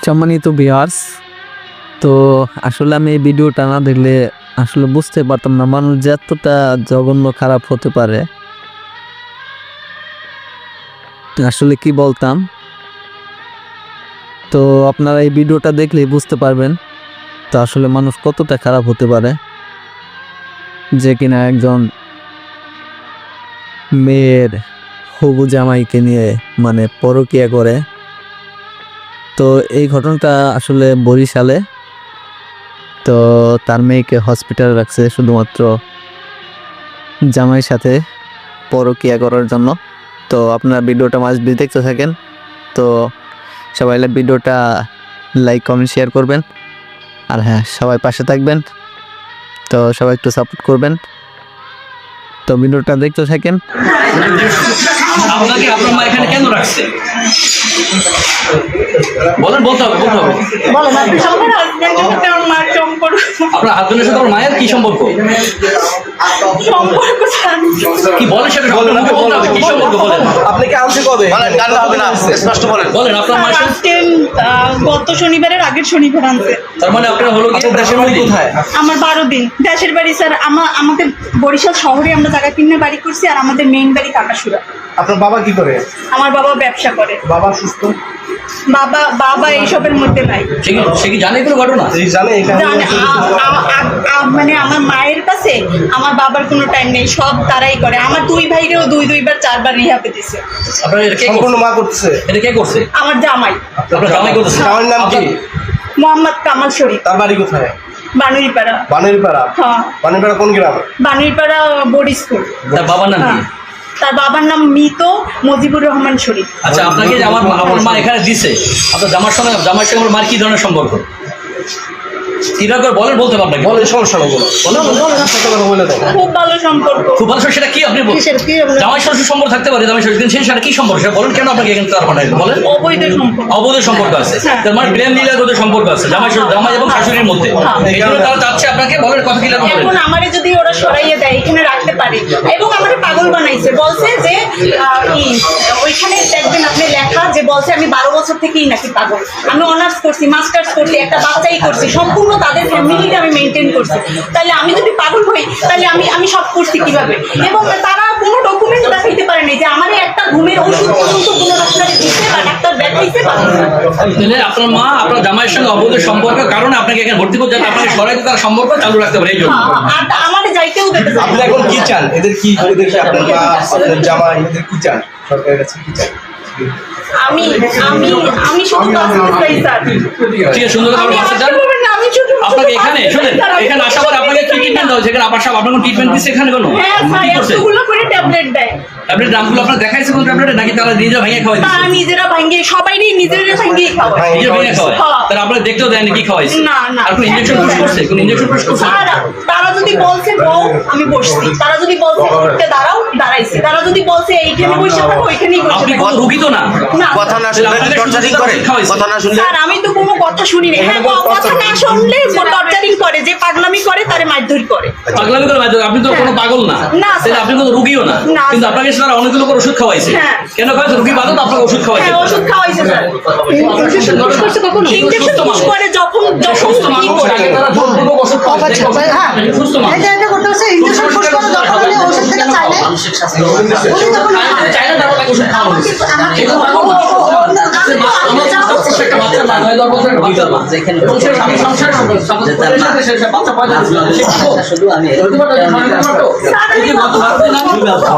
সম্মানিত ভিউয়ার্স, তো আসলে আমি এই ভিডিওটা না দেখলে আসলে বুঝতে পারতাম না মানুষ যে এতটা জঘন্য খারাপ হতে পারে। আসলে কি বলতাম, তো আপনারা এই ভিডিওটা দেখলেই বুঝতে পারবেন তো আসলে মানুষ কতটা খারাপ হতে পারে, যে কিনা একজন মেয়ের হবু জামাইকে নিয়ে মানে পরকীয়া করে। তো এই ঘটনাটা আসলে বরিশালে, তো তার মেয়েকে হসপিটালে রাখছে শুধুমাত্র জামাইয়ের সাথে পরকীয়া করার জন্য। তো আপনারা ভিডিওটা মাঝ দিয়ে দেখতে থাকেন। তো সবাই ভিডিওটা লাইক কমেন্ট শেয়ার করবেন, আর হ্যাঁ সবাই পাশে থাকবেন, তো সবাই একটু সাপোর্ট করবেন। তো ভিডিওটা দেখতে থাকেন। আপনাকে আপনার মা এখানে কেন রাখছে বলেন, বলতে হবে। বলেন আপনি আমার হাজবেন্ডের সাথে আমার মার সম্পর্ক। আপনার হাজবেন্ডের সাথে আমার মায়ের কি সম্পর্ক? কি বলেন সেটা বলেন, কি সম্পর্ক বলেন? আপনি কি আনছে কবে? বলেন, গান হবে না, স্পষ্ট বলেন। বলেন আপনার মায়ের সাথে। আজকে গত শনিবারের আগের শনিবার আনছে। তার মানে আপনার হলো কি দেশের বাড়ি কোথায়? আমার 12 দিন দেশের বাড়ি স্যার। আমাদের বরিশাল শহরে আমরা জায়গা কিনে বাড়ি করছি, আর আমাদের মেইন বাড়ি কাকাসুরা। আপনার বাবা কি করে? আমার বাবা ব্যবসা করে। বাবা সুস্থ? বাবা এইসবের মধ্যে নাই। সে কি জানে কোনো ঘটনা? জানে এখানে মানে আমার মায়ের কাছে আমার বাবার কোনো টাইম নেই, সব তারাই করে। আমার দুই ভাইরেও দুইবার 4বার রিহাবে দিছে। আপনার এটা কে সম্পূর্ণ করছে? মা করতেছে? এটা কে করছে? আমার জামাই। আপনার জামাই করছে? জামাইয়ের নাম কি? মোহাম্মদ কামাল শরীফ। তার বাড়ি কোথায়? বানুইপাড়া। বানেরপাড়া? হ্যাঁ, বানেরপাড়া কোন গ্রাম? বানুইপাড়া বোর্ড স্কুল। তার বাবার নাম কি? তার বাবার নাম মৃত মুজিবুর রহমান শরীফ। আচ্ছা, আপনাকে যে আপনার মা এখানে দিছে, আপনার জামাইয়ের সঙ্গে আমার মার কি ধরনের সম্পর্ক? কিরা করে বলেন, বলতে পারবেন নাকি? বলেন, সমস্যা নেই, বলেন বলে দেন। খুব ভালো সম্পর্ক। খুব ভালো। সেটা কি আপনি জামাই শ্বশুর সম্পর্ক থাকতে পারে, জামাই শ্বশুর, কিন্তু সেটা কি সম্পর্ক সেটা বলেন। কেন আপনাকে এখানে তার পাঠাইলো বলেন? অবৈধ সম্পর্ক। অবৈধ সম্পর্ক আছে। তার মানে প্রেম লীলাগত সম্পর্ক আছে জামাই এবং শাশুড়ির মধ্যে। এই জন্য তারা চাচ্ছে আপনাকে বলেন কথা কি লাগবে। এখন আমারে যদি ওরা সরাইয়ে দেয় এখানে রাখতে পারে, এবং আমারে পাগল বানাইছে। বলছে যে ওইখানে দেখবেন আপনি লেখা যে বলছে আমি 12 বছর থেকেই নাকি পাগল। আমি অনার্স করছি, মাস্টার্স করছি, একটা বাচ্চাই করছি, সম্পূর্ণ তাদের ফ্যামিলিটা আমি মেনটেন করছি। তাহলে আমি যদি পাগল হই তাহলে আমি সব করছি কিভাবে? এবং তারা কোনো ডকুমেন্ট দেখাইতে পারে নাই যে আমার একটা ঘুমের ওষুধ পর্যন্ত কোনো ডাক্তারে দিচ্ছে বা ডাক্তার দেখাইতে পারে। তাহলে আপনার মা আপনার জামাইয়ের সঙ্গে অবৈধ সম্পর্ক কারণে আপনাকে এখানে ভর্তি করতে, আপনাকে সরাইতে তার সম্পর্ক চালু রাখতে পারে এই জন্য। আর আমাদের যাইতেও দেবে। আপনি এখন কি চান? এদের কি আপনার মা, আপনার জামাই, এদের কি চান? সরকারের কাছে কি চান? আমি শুধু চাই স্যার। ঠিক আছে, সুন্দর কথা বলছেন। আপনাকে এখানে শুনেন, এখানে আসার পর আপনাকে কি ট্রিটমেন্ট দেওয়া হয়েছে? এখানে আবার সব আপনাকে ট্রিটমেন্ট দিচ্ছে এখানে কোনো? হ্যাঁ স্যার, কি করছে? এতগুলো করে ট্যাবলেট দেয়। ট্যাবলেট নামগুলো আপনার দেখাইছে কোন ট্যাবলেট, নাকি তারা নিজে ভেঙে খাওয়াই দিচ্ছে? তারা নিজেরা ভাঙ্গে, সবাইরই নিজেরা ভাঙ্গে খাওয়ায়। নিজে ভেঙে খাওয়ায়? তারা আপনারা দেখতেও দেয়নি কি খাওয়াইছে? না। আর কোন ইনজেকশন পুশ করছে? কোন ইনজেকশন পুশ করছে? তারা যদি বলছে বউ, আমি বসছি। তারা যদি বলছে উঠতে দাঁড়াও, দাঁড়াইছি। তারা যদি বলছে এইখানে বসে থাকো, ওইখানেই বসে আপনি থাকো। কত রোগী তো না? কথা না শুনলে টর্চারিং করে? কথা না শুনলে? স্যার আমি তো কোনো কথা শুনি না। হ্যাঁ, কথা না শুনলে টর্চারিং করে, যে পাগলামি করে তারে মারধর করে। পাগলামি করে মারধর? আপনি তো কোনো পাগল না, না, তাহলে আপনি কোনো রোগীও না, না, কিন্তু আপনাকে তারা অনেকগুলো করে ওষুধ খাওয়াইছে। হ্যাঁ। কেন খাওয়াইছে? রোগী বাদত আপনাকে ওষুধ খাওয়াইছে। হ্যাঁ, ওষুধ খাওয়াইছে স্যার। ইনজেকশন পুশ করে যখন সুস্থ মানুষ আগে তারা জোরপূর্বক ওষুধ খাওয়াইছে। সুস্থ মানুষ এটা করতেছে ইনজেকশন পুশ করে যখন উনি ওষুধ থেকে চাইলে চাইলে তারা তাকে ওষুধ খাওয়ানো হয়েছে। একটা বাচ্চা না 9-10 বছরের বাচ্চা না, এবং সে স্বামী সংসার সে বাচ্চা পয়দা দিয়েছে। শুধু আমি এই যে গত 7 দিন আগে